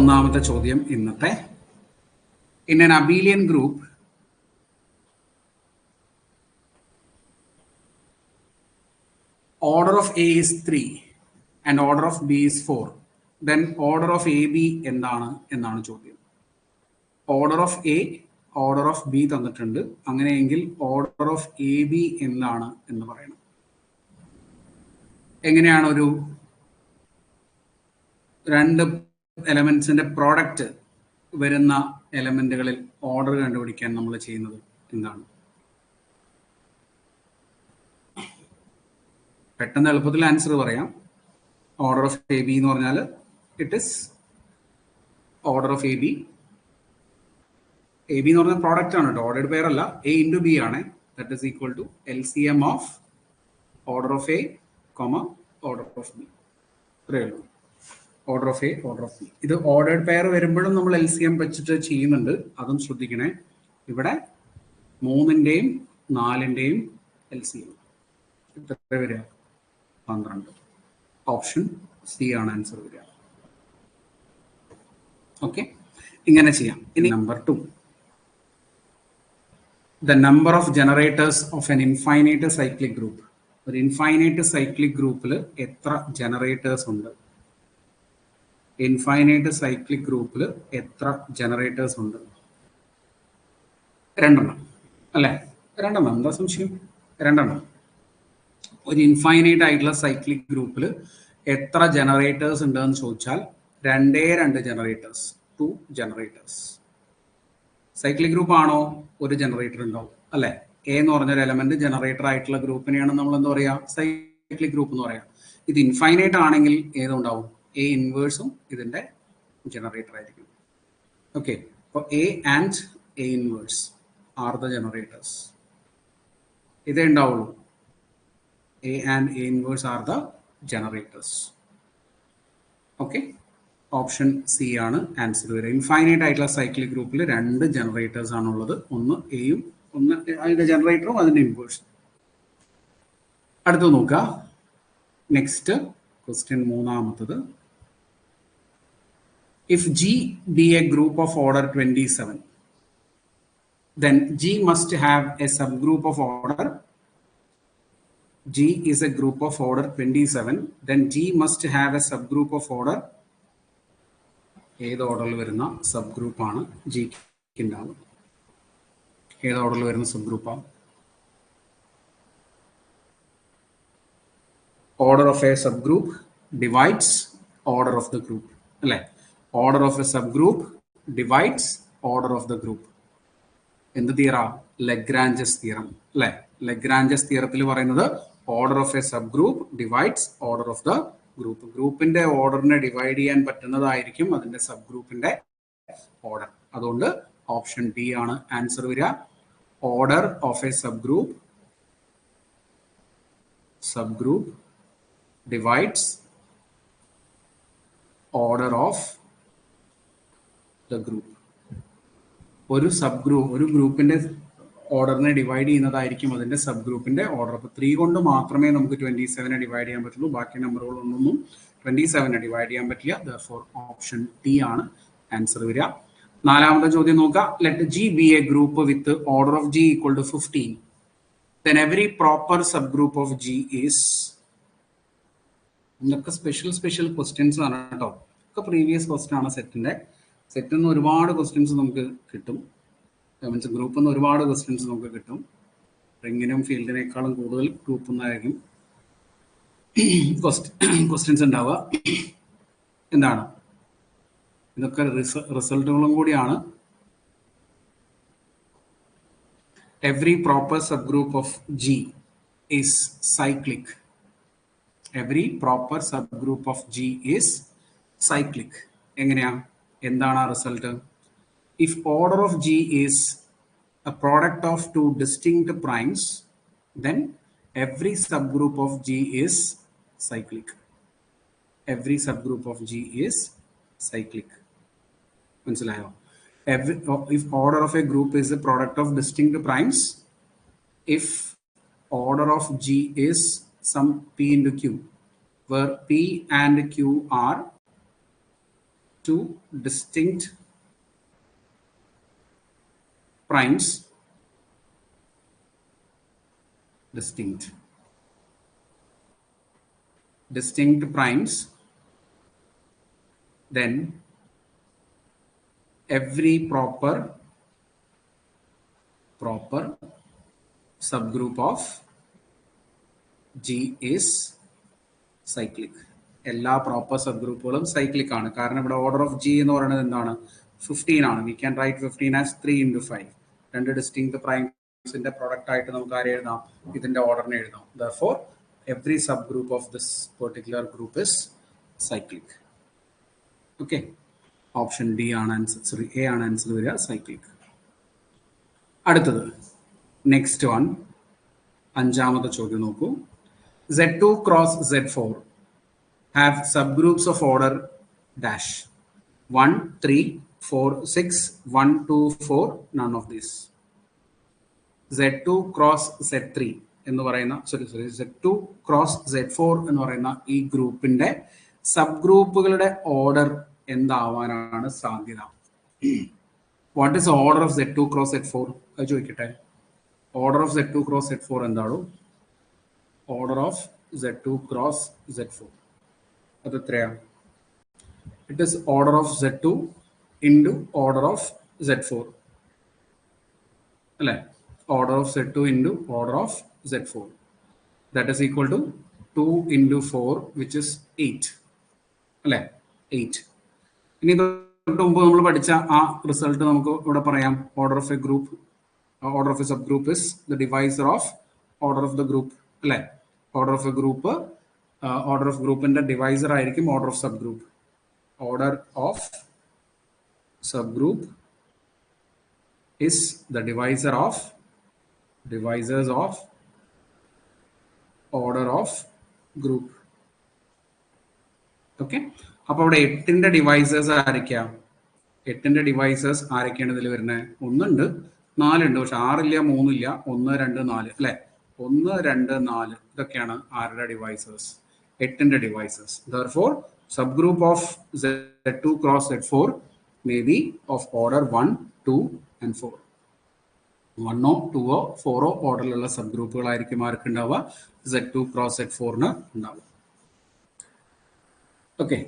ഒന്നാമത്തെ ചോദ്യം ഇന്നത്തെ. In an abelian group order of A is 3 and order of B is 4, then order of AB എന്നാണ് ചോദ്യം. Order of A, order of B തന്നിട്ടുണ്ട്. അങ്ങനെയെങ്കിൽ order of A B എന്താണ് എന്ന് പറയണം. എങ്ങനെയാണ് ഒരു രണ്ട് എലമെന്റ്സിന്റെ പ്രോഡക്റ്റ് വരുന്ന എലമെന്റുകളിൽ ഓർഡർ കണ്ടുപിടിക്കാൻ നമ്മൾ ചെയ്യുന്നത് എന്താണ്? പെട്ടെന്ന് എളുപ്പത്തിൽ ആൻസർ പറയാം. ഓർഡർ ഓഫ് എ ബി എന്ന് പറഞ്ഞാൽ it is order of A B. A B എന്ന് പറഞ്ഞാൽ പ്രോഡക്റ്റ് ആണ് കേട്ടോ, ഓർഡേഡ് പെയർ അല്ല. എ ഇൻറ്റു ബി ആണ്. That is equal to LCM of order of A comma order of B. ഇത്രയേ ഉള്ളൂ. Order of A, order of B. ഇത് ordered pair വരുമ്പോഴും നമ്മൾ LCM വെച്ചിട്ട് ചെയ്യുന്നുണ്ട്, അതും ശ്രദ്ധിക്കണേ. ഇവിടെ 3ന്റെയും 4ന്റെയും LCM എത്ര വരിക? 12. ഓപ്ഷൻ സി ആണ് ആൻസർ വരിക. ഓക്കെ, ഇങ്ങനെ ചെയ്യാം. ഇനി number 2, the number of generators of an infinite cyclic group. ഒരു ഇൻഫൈനൈറ്റ് സൈക്ലിക് ഗ്രൂപ്പിൽ എത്ര ജനറേറ്റേഴ്സ് ഉണ്ട്? ഇൻഫൈനൈറ്റ് സൈക്ലിക് ഗ്രൂപ്പിൽ എത്ര ജനറേറ്റേഴ്സ് ഉണ്ട്? 2 അല്ലേ? 2, എന്താ സംശയം? 2. ഒരു ഇൻഫൈനൈറ്റ് ആയിട്ടുള്ള സൈക്ലിക് ഗ്രൂപ്പിൽ എത്ര ജനറേറ്റേഴ്സ് ഉണ്ടെന്ന് ചോദിച്ചാൽ 2 ജനറേറ്റേഴ്സ്, 2 ജനറേറ്റേഴ്സ്. സൈക്ലിക് ഗ്രൂപ്പ് ആണോ? ഒരു ജനറേറ്റർ ഉണ്ടാവും അല്ലെ? എ എന്ന് പറഞ്ഞൊരു എലമെന്റ് ജനറേറ്റർ ആയിട്ടുള്ള ഗ്രൂപ്പിനെയാണ് നമ്മൾ എന്താ പറയാ? സൈക്ലിക് ഗ്രൂപ്പ് എന്ന് പറയാം. ഇത് ഇൻഫൈനൈറ്റ് ആണെങ്കിൽ ഏതുണ്ടാവും? എ ഇൻവേഴ്സും ഇതിന്റെ ജനറേറ്റർ ആയിരിക്കും. ഓക്കെ, അപ്പോൾ A and A inverse are the generators. ഇതേ ഉണ്ടാവുള്ളൂ. A and A inverse are the generators. Okay, option C ആണ് ആൻസർ വരിക. ഇൻഫൈനൈറ്റ് ആയിട്ടുള്ള സൈക്ലിക് ഗ്രൂപ്പിൽ 2 ജനറേറ്റേഴ്സ് ആണുള്ളത്. ഒന്ന് എയും ഒന്ന് അതിന്റെ ജനറേറ്ററും അതിന്റെ ഇൻവേഴ്സും. അടുത്ത് നോക്കുക. നെക്സ്റ്റ് ക്വസ്റ്റ്യൻ, മൂന്നാമത്തത്. If G be a group of order 27, then G must have a subgroup of order. G is a group of order 27, then G must have a subgroup of order. ഏത് ഓർഡറിൽ വരുന്ന സബ് ഗ്രൂപ്പാണ് ജിക്ക് ഉണ്ടാവുക? ഏത് ഓർഡറിൽ വരുന്ന സബ് ഗ്രൂപ്പാണ്? Order of a subgroup divides order of the group അല്ലെ? Order of a subgroup divides order of the group. എന്ത് തിയറ? ലഗ്രാഞ്ചസ് തിയറം അല്ലെ? ലഗ്രാഞ്ചസ് തിയറത്തിൽ പറയുന്നത് order of a subgroup divides order of the group. ഗ്രൂപ്പിന്റെ ഓർഡറിനെ divide ചെയ്യാൻ പറ്റുന്നതായിരിക്കും അതിന്റെ sub ഗ്രൂപ്പിന്റെ ഓർഡർ. അതുകൊണ്ട് ഓപ്ഷൻ ഡി ആണ് ആൻസർ വരിക. Order of a subgroup divides order of the group. ഒരു ഗ്രൂപ്പിന്റെ ഓർഡറിനെ ഡിവൈഡ് ചെയ്യുന്നതായിരിക്കും അതിന്റെ സബ് ഗ്രൂപ്പിന്റെ ഓർഡർ. അപ്പോൾ 3 കൊണ്ട് മാത്രമേ നമുക്ക് 27 ഡിവൈഡ് ചെയ്യാൻ പറ്റുള്ളൂ. ബാക്കി നമ്പറുകളൊന്നും 27 ഡിവൈഡ് ചെയ്യാൻ പറ്റില്ല. ദർഫോർ ഓപ്ഷൻ ഡി ആണ് ആൻസർ വരിക. നാലാമത്തെ ചോദ്യം നോക്കാം. Let G be a group with order of G equal to 15, then every proper subgroup of G is. ഇതൊക്കെ സ്പെഷ്യൽ ക്വസ്റ്റ്യൻസ് ആണ് കേട്ടോ. ഒക്കെ പ്രീവിയസ് ക്വസ്റ്റ്യൻ ആണ്. സെറ്റിൽ നിന്ന് ഒരുപാട് ക്വസ്റ്റ്യൻസ് നമുക്ക് കിട്ടും. ഗ്രൂപ്പിൽ നിന്ന് ഒരുപാട് ക്വസ്റ്റ്യൻസ് നമുക്ക് കിട്ടും. റിങ്ങിനും ഫീൽഡിനേക്കാളും കൂടുതൽ ഗ്രൂപ്പിൽ നിന്നായിരിക്കും ക്വസ്റ്റ്യൻസ് ഉണ്ടാവുക. എന്താണ് ഇതൊക്കെ? റിസൾട്ടുകളും കൂടിയാണ്. Every proper sub group of G is cyclic. Every proper sub group of G is cyclic. എങ്ങനെയാ? എന്താണ് ആ result? If order of G is a product of 2 distinct primes, then every subgroup of G is cyclic. Every subgroup of G is cyclic. മനസ്സിലായോ? If order of a group is a product of distinct primes, if order of G is some P into Q, where P and Q are two distinct primes, distinct primes, then every proper subgroup of G is cyclic. എല്ലാ proper sub ഗ്രൂപ്പുകളും cyclic ആണ്. കാരണം ഇവിടെ order of G എന്ന് പറയുന്നത് എന്താണ്? 15 ആണ്. We can write 15 as 3 into 5. രണ്ട് ഡിസ്റ്റിങ്ക്ട് പ്രൈംസിന്റെ പ്രൊഡക്റ്റ് ആയിട്ട് നമുക്ക് ആരെ എഴുതാം? ഇതിന്റെ ഓർഡറിനെ എഴുതാം. Therefore, every subgroup of this particular group is cyclic. Okay. Option D ആണ് ആൻസർ. സോറി, എ ആണ് ആൻസർ വരിക, സൈക്ലിക്. അടുത്തത് നെക്സ്റ്റ് വൺ, അഞ്ചാമത്തെ ചോദ്യം നോക്കൂ. Z2 cross Z4 have subgroups of order dash 1, 3, 4, 6, 1, 2, 4, none of these. Z2 cross Z3 എന്ന് പറയുന്ന Z2 cross Z4 എന്ന് പറയുന്ന ഈ ഗ്രൂപ്പിന്റെ സബ് ഗ്രൂപ്പുകളുടെ ഓർഡർ എന്താവാനാണ് സാധ്യത? What is order of Z2 cross Z4? അത് ചോദിക്കട്ടെ. Order of Z2 cross Z4 എന്താണ്? Order of Z2 cross Z4 അത് എത്രയാണ്? It is order of Z2 into order of Z4 അല്ലേ? Order of Z2 into order of Z4 that is equal to 2 into 4 which is 8 അല്ലേ? 8. ഇനി തൊട്ട് മുമ്പ് നമ്മൾ പഠിച്ച ആ റിസൾട്ട് നമുക്ക് ഇവിടെ പറയാം. Order of a group, order of a subgroup is the divisor of order of the group അല്ലേ? Order of a group, order of ഗ്രൂപ്പിന്റെ ഡിവൈസർ ആയിരിക്കും order of subgroup. Order of subgroup is the divisor of divisors of order of group. Okay, അപ്പൊ അവിടെ 8ന്റെ divisors ആരൊക്കെയാ? 8ന്റെ divisors ആരൊക്കെയാണ് ഇതിൽ വരുന്നത്? 1 ഉണ്ട്, 4 ഉണ്ട്, പക്ഷെ 6 ഇല്ല, 3 ഇല്ല, 1, 2, 4 അല്ലെ? 1, 2, 4 ഇതൊക്കെയാണ് ആരുടെ ഡിവൈസേഴ്സ്? 8ന്റെ divisors. Therefore, subgroup of Z2 cross Z4 may be of order 1, 2 and 4. 1 2 4 ഓർഡറിലുള്ള sub ഗ്രൂപ്പുകളായിരിക്കും ആർക്ക് ഉണ്ടാവുക? Z2 cross Z4 ഉണ്ടാവുക. ഓക്കെ.